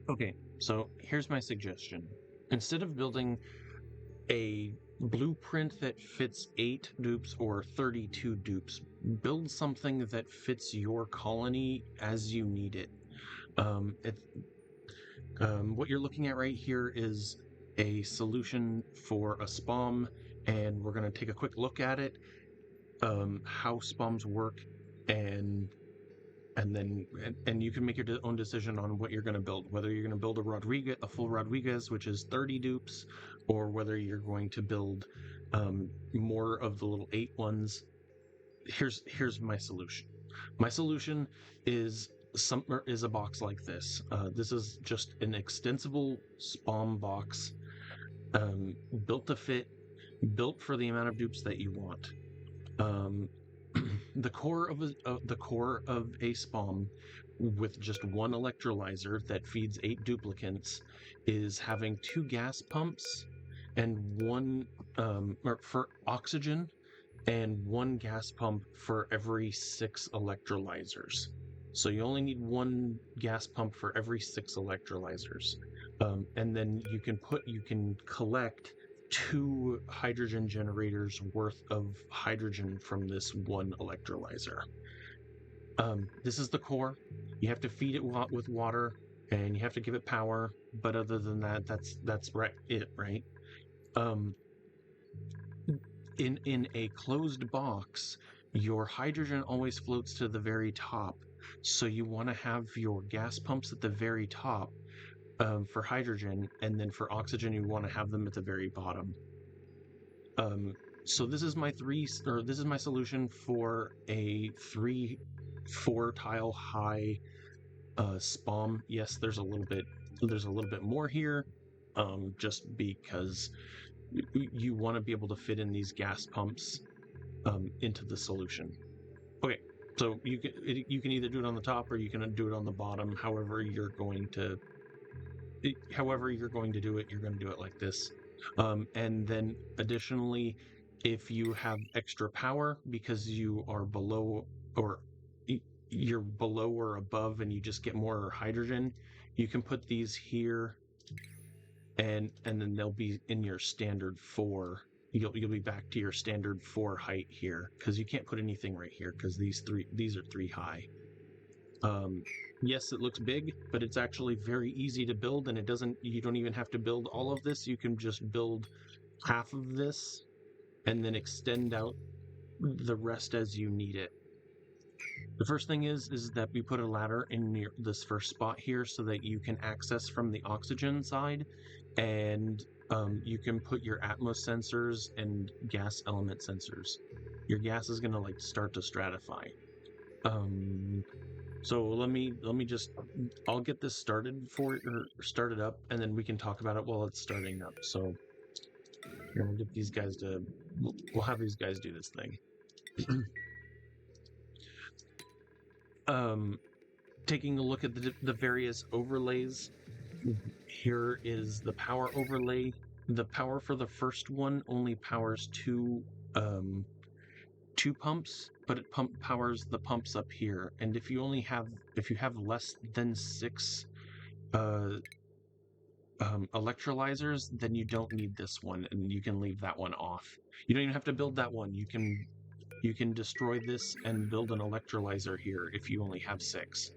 Okay, so here's my suggestion. Instead of building a blueprint that fits 8 dupes or 32 dupes, build something that fits your colony as you need it. Um, it what you're looking at right here is a solution for a SPOM, and we're going to take a quick look at it, how SPOMs work, and and you can make your own decision on what you're going to build, whether you're going to build a full Rodriguez, which is 30 dupes, or whether you're going to build more of the little 8 ones. Here's my solution. My solution is is a box like this. This is just an extensible SPOM box, built to fit, built for the amount of dupes that you want. Um, the core of a SPOM with just one electrolyzer that feeds 8 duplicates is having 2 gas pumps and one or for oxygen and 1 gas pump for every 6 electrolyzers. So you only need 1 gas pump for every 6 electrolyzers. And then you can collect 2 hydrogen generators worth of hydrogen from this one electrolyzer. This is the core. You have to feed it with water, and you have to give it power. But other than that, that's right. Right. Um, in a closed box, your hydrogen always floats to the very top. So you want to have your gas pumps at the very top, for hydrogen, and then for oxygen, you want to have them at the very bottom. So this is this is my solution for a 4 tile high SPOM. Yes, there's a little bit more here, just because you want to be able to fit in these gas pumps into the solution. Okay, so you can either do it on the top or you can do it on the bottom. However you're going to do it, you're going to do it like this. And then additionally, if you have extra power because you are below or you're below or above and you just get more hydrogen, you can put these here, and then they'll be in your standard 4. You'll be back to your standard 4 height here, because you can't put anything right here because these are 3 high. Yes, it looks big, but it's actually very easy to build, and you don't even have to build all of this. You can just build half of this and then extend out the rest as you need it. The first thing is that we put a ladder in this first spot here so that you can access from the oxygen side, and you can put your Atmos sensors and gas element sensors. Your gas is going to start to stratify. So I'll get this started up, and then we can talk about it while it's starting up. So we'll get these guys we'll have these guys do this thing. Taking a look at the various overlays, here is the power overlay. The power for the first one only powers 2 pumps, but it powers the pumps up here. And if you have less than 6 electrolyzers, then you don't need this one, and you can leave that one off. You don't even have to build that one. You can destroy this and build an electrolyzer here if you only have 6.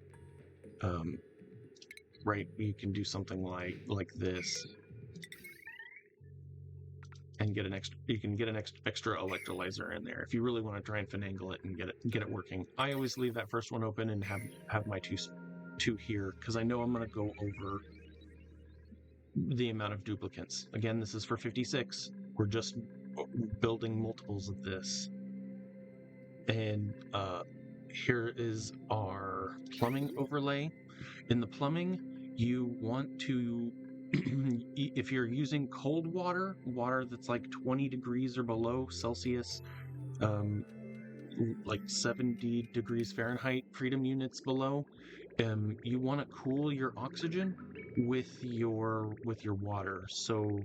Right, you can do something like this, and get an extra electrolyzer in there if you really want to try and finagle it and get it working. I always leave that first one open and have my two here, because I know I'm going to go over the amount of duplicates. Again, this is for 56. We're just building multiples of this. And here is our plumbing overlay. In the plumbing, you want to, if you're using cold water that's like 20 degrees or below Celsius, like 70 degrees Fahrenheit, freedom units below, you want to cool your oxygen with your water. So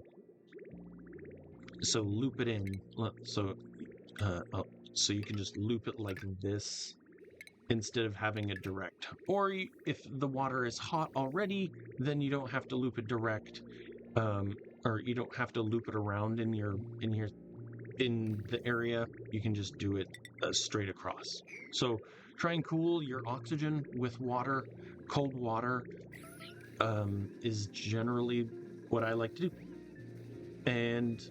loop it in. So you can just loop it like this, instead of having it direct. Or if the water is hot already, then you don't have to loop it direct, or you don't have to loop it around in the area. You can just do it straight across. So try and cool your oxygen with water. Cold water is generally what I like to do. And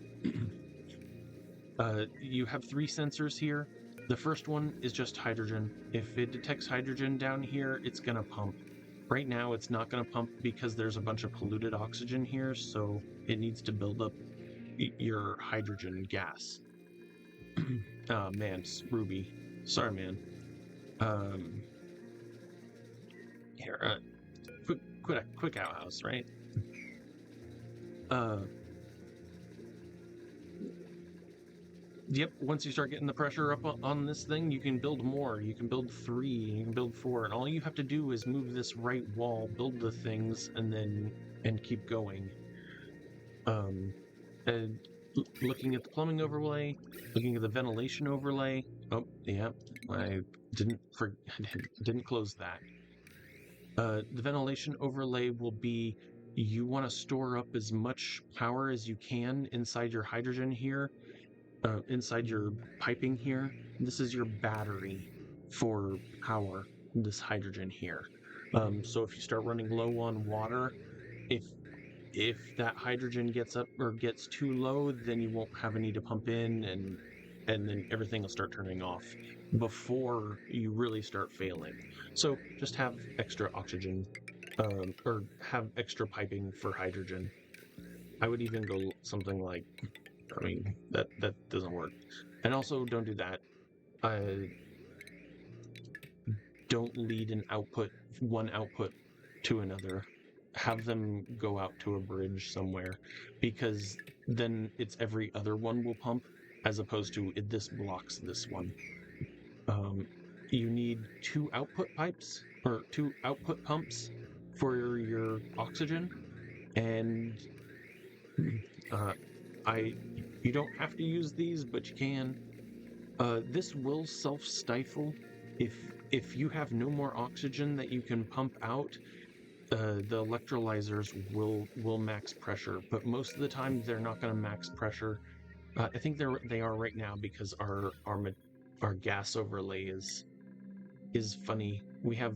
you have 3 sensors here. The first one is just hydrogen. If it detects hydrogen down here, it's going to pump. Right now, it's not going to pump because there's a bunch of polluted oxygen here, so it needs to build up your hydrogen gas. Oh, man, Ruby. Sorry, man. Here, quick outhouse, right? Yep, once you start getting the pressure up on this thing, you can build more. You can build 3, you can build 4, and all you have to do is move this right wall, build the things, and keep going. And looking at the plumbing overlay, looking at the ventilation overlay. Oh, yeah, I didn't close that. The ventilation overlay will be, you want to store up as much power as you can inside your hydrogen here. Inside your piping here. This is your battery for power, this hydrogen here. So if you start running low on water, if that hydrogen gets up or gets too low, then you won't have any to pump in, and then everything will start turning off before you really start failing. So just have extra oxygen, or have extra piping for hydrogen. I would even go something like, I mean, that doesn't work. And also, don't do that. Don't lead one output to another. Have them go out to a bridge somewhere, because then it's every other one will pump, as opposed to this blocks this one. You need 2 output pipes, or 2 output pumps for your oxygen, and you don't have to use these, but you can. This will self-stifle. If you have no more oxygen that you can pump out, the electrolyzers will max pressure, but most of the time they're not going to max pressure. I think they are right now, because our gas overlay is funny. We have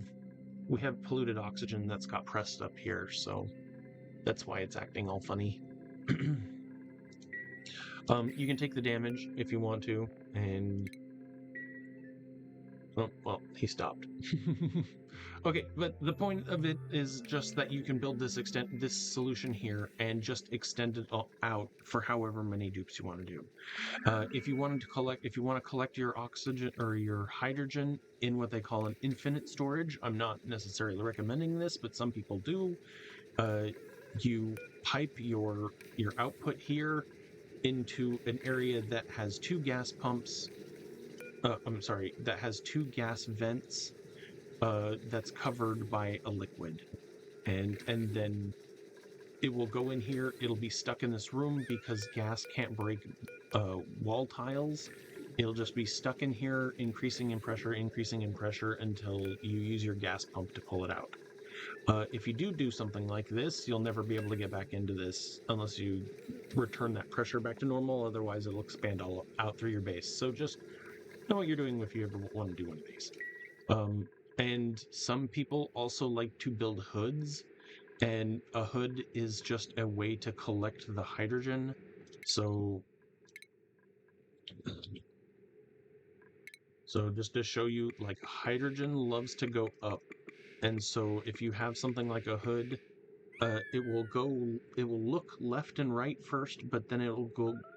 polluted oxygen that's got pressed up here, so that's why it's acting all funny. You can take the damage if you want to, and oh, well, he stopped. Okay, but the point of it is just that you can build this solution here and just extend it out for however many dupes you want to do. If you want to collect your oxygen or your hydrogen in what they call an infinite storage, I'm not necessarily recommending this, but some people do. You pipe your output here into an area that has 2 gas pumps. That has 2 gas vents. That's covered by a liquid, and then it will go in here. It'll be stuck in this room because gas can't break wall tiles. It'll just be stuck in here, increasing in pressure until you use your gas pump to pull it out. If you do something like this, you'll never be able to get back into this unless you return that pressure back to normal. Otherwise, it'll expand all out through your base. So just know what you're doing if you ever want to do one of these. And some people also like to build hoods, and a hood is just a way to collect the hydrogen. So just to show you, like, hydrogen loves to go up, and so if you have something like a hood, it will look left and right first, but then it will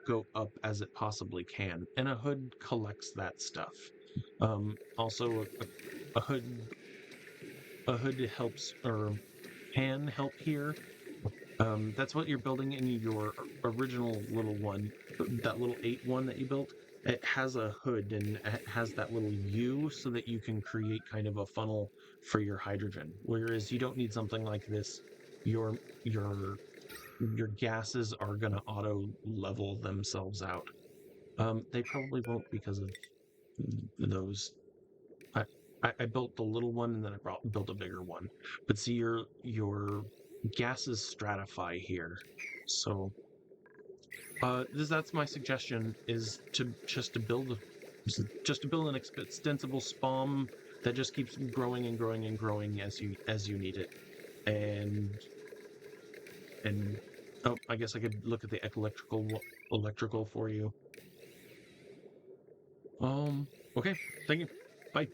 go up as it possibly can, and a hood collects that stuff. Also, a hood helps, or can help here. That's what you're building in your original little one, that little 8 one that you built. It has a hood, and it has that little U so that you can create kind of a funnel for your hydrogen. Whereas you don't need something like this. Your gases are going to auto level themselves out. They probably won't because of those. I built the little one and then I built a bigger one. But see, your gases stratify here. So that's my suggestion, is to just to build an extensible SPOM that just keeps growing and growing and growing as you need it. And oh, I guess I could look at the electrical for you. Okay, thank you. Bye.